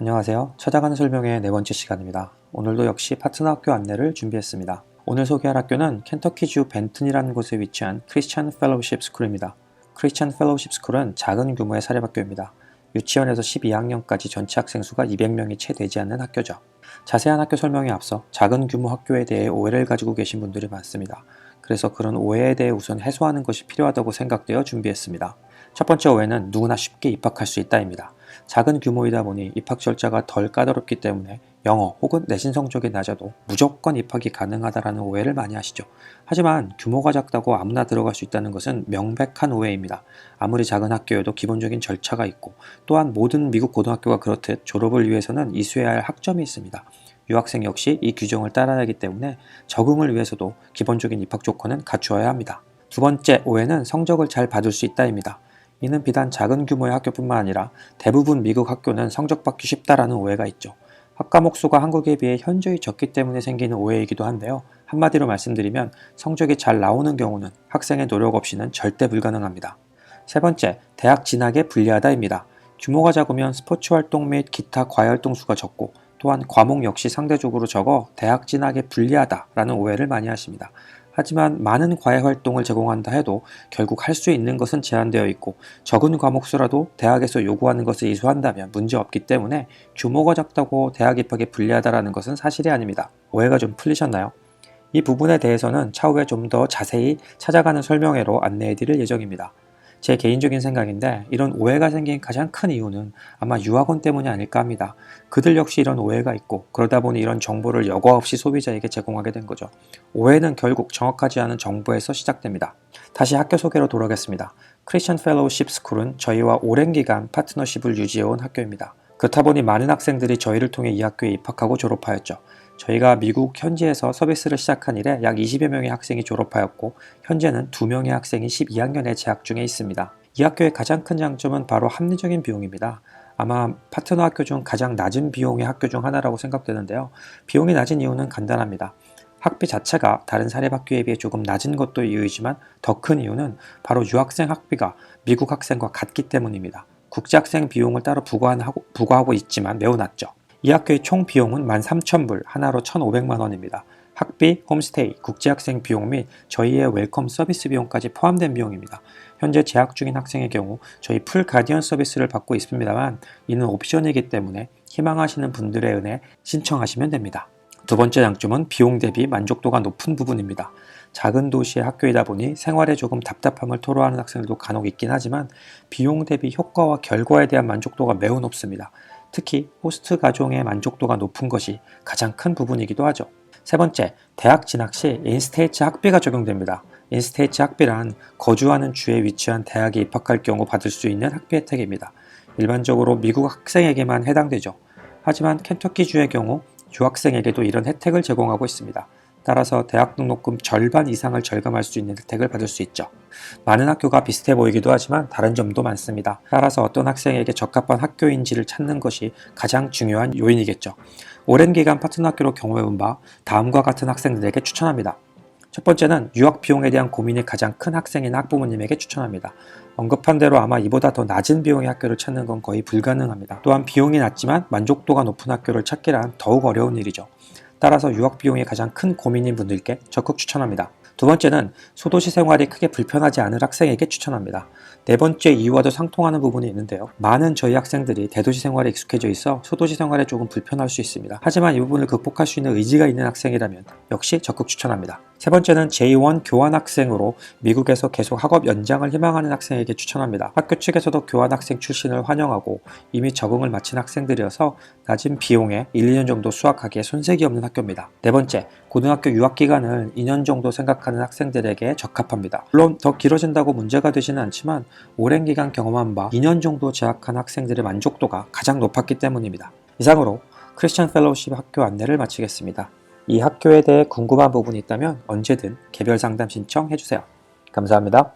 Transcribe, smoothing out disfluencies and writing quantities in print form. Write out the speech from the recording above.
안녕하세요. 찾아가는 설명의 네 번째 시간입니다. 오늘도 역시 파트너 학교 안내를 준비했습니다. 오늘 소개할 학교는 켄터키주 벤튼이라는 곳에 위치한 크리스천 펠로우십 스쿨입니다. 크리스천 펠로우십 스쿨은 작은 규모의 사립학교입니다. 유치원에서 12학년까지 전체 학생 수가 200명이 채 되지 않는 학교죠. 자세한 학교 설명에 앞서 작은 규모 학교에 대해 오해를 가지고 계신 분들이 많습니다. 그래서 그런 오해에 대해 우선 해소하는 것이 필요하다고 생각되어 준비했습니다. 첫 번째 오해는 누구나 쉽게 입학할 수 있다입니다. 작은 규모이다 보니 입학 절차가 덜 까다롭기 때문에 영어 혹은 내신 성적이 낮아도 무조건 입학이 가능하다라는 오해를 많이 하시죠. 하지만 규모가 작다고 아무나 들어갈 수 있다는 것은 명백한 오해입니다. 아무리 작은 학교여도 기본적인 절차가 있고 또한 모든 미국 고등학교가 그렇듯 졸업을 위해서는 이수해야 할 학점이 있습니다. 유학생 역시 이 규정을 따라야 하기 때문에 적응을 위해서도 기본적인 입학 조건은 갖추어야 합니다. 두 번째 오해는 성적을 잘 받을 수 있다입니다. 이는 비단 작은 규모의 학교뿐만 아니라 대부분 미국 학교는 성적 받기 쉽다라는 오해가 있죠. 학과목 수가 한국에 비해 현저히 적기 때문에 생기는 오해이기도 한데요. 한마디로 말씀드리면 성적이 잘 나오는 경우는 학생의 노력 없이는 절대 불가능합니다. 세 번째, 대학 진학에 불리하다입니다. 규모가 작으면 스포츠 활동 및 기타 과외활동 수가 적고 또한 과목 역시 상대적으로 적어 대학 진학에 불리하다라는 오해를 많이 하십니다. 하지만 많은 과외 활동을 제공한다 해도 결국 할 수 있는 것은 제한되어 있고 적은 과목 수라도 대학에서 요구하는 것을 이수한다면 문제없기 때문에 규모가 작다고 대학 입학에 불리하다라는 것은 사실이 아닙니다. 오해가 좀 풀리셨나요? 이 부분에 대해서는 차후에 좀 더 자세히 찾아가는 설명회로 안내해 드릴 예정입니다. 제 개인적인 생각인데 이런 오해가 생긴 가장 큰 이유는 아마 유학원 때문이 아닐까 합니다. 그들 역시 이런 오해가 있고 그러다 보니 이런 정보를 여과 없이 소비자에게 제공하게 된 거죠. 오해는 결국 정확하지 않은 정보에서 시작됩니다. 다시 학교 소개로 돌아가겠습니다. 크리스천 펠로우십 스쿨은 저희와 오랜 기간 파트너십을 유지해온 학교입니다. 그렇다 보니 많은 학생들이 저희를 통해 이 학교에 입학하고 졸업하였죠. 저희가 미국 현지에서 서비스를 시작한 이래 약 20여 명의 학생이 졸업하였고 현재는 2명의 학생이 12학년에 재학 중에 있습니다. 이 학교의 가장 큰 장점은 바로 합리적인 비용입니다. 아마 파트너 학교 중 가장 낮은 비용의 학교 중 하나라고 생각되는데요. 비용이 낮은 이유는 간단합니다. 학비 자체가 다른 사립학교에 비해 조금 낮은 것도 이유이지만 더 큰 이유는 바로 유학생 학비가 미국 학생과 같기 때문입니다. 국제학생 비용을 따로 부과하고 있지만 매우 낮죠. 이 학교의 총 비용은 13,000불, 하나로 1,500만 원입니다. 학비, 홈스테이, 국제학생 비용 및 저희의 웰컴 서비스 비용까지 포함된 비용입니다. 현재 재학 중인 학생의 경우 저희 풀 가디언 서비스를 받고 있습니다만 이는 옵션이기 때문에 희망하시는 분들에 의해 신청하시면 됩니다. 두 번째 장점은 비용 대비 만족도가 높은 부분입니다. 작은 도시의 학교이다 보니 생활에 조금 답답함을 토로하는 학생들도 간혹 있긴 하지만 비용 대비 효과와 결과에 대한 만족도가 매우 높습니다. 특히 호스트 가정의 만족도가 높은 것이 가장 큰 부분이기도 하죠. 세 번째, 대학 진학 시 인스테이츠 학비가 적용됩니다. 인스테이츠 학비란 거주하는 주에 위치한 대학에 입학할 경우 받을 수 있는 학비 혜택입니다. 일반적으로 미국 학생에게만 해당되죠. 하지만 켄터키주의 경우 유학생에게도 이런 혜택을 제공하고 있습니다. 따라서 대학 등록금 절반 이상을 절감할 수 있는 혜택을 받을 수 있죠. 많은 학교가 비슷해 보이기도 하지만 다른 점도 많습니다. 따라서 어떤 학생에게 적합한 학교인지를 찾는 것이 가장 중요한 요인이겠죠. 오랜 기간 파트너 학교로 경험해본 바 다음과 같은 학생들에게 추천합니다. 첫 번째는 유학 비용에 대한 고민이 가장 큰 학생인 학부모님에게 추천합니다. 언급한 대로 아마 이보다 더 낮은 비용의 학교를 찾는 건 거의 불가능합니다. 또한 비용이 낮지만 만족도가 높은 학교를 찾기란 더욱 어려운 일이죠. 따라서 유학 비용이 가장 큰 고민인 분들께 적극 추천합니다. 두 번째는 소도시 생활이 크게 불편하지 않을 학생에게 추천합니다. 네 번째 이유와도 상통하는 부분이 있는데요. 많은 저희 학생들이 대도시 생활에 익숙해져 있어 소도시 생활에 조금 불편할 수 있습니다. 하지만 이 부분을 극복할 수 있는 의지가 있는 학생이라면 역시 적극 추천합니다. 세 번째는 J1 교환학생으로 미국에서 계속 학업 연장을 희망하는 학생에게 추천합니다. 학교 측에서도 교환학생 출신을 환영하고 이미 적응을 마친 학생들이어서 낮은 비용에 1, 2년 정도 수학하기에 손색이 없는 학교입니다. 네 번째, 고등학교 유학기간을 2년 정도 생각하는 학생들에게 적합합니다. 물론 더 길어진다고 문제가 되지는 않지만 오랜 기간 경험한 바 2년 정도 재학한 학생들의 만족도가 가장 높았기 때문입니다. 이상으로 크리스천 펠로우십 학교 안내를 마치겠습니다. 이 학교에 대해 궁금한 부분이 있다면 언제든 개별 상담 신청해주세요. 감사합니다.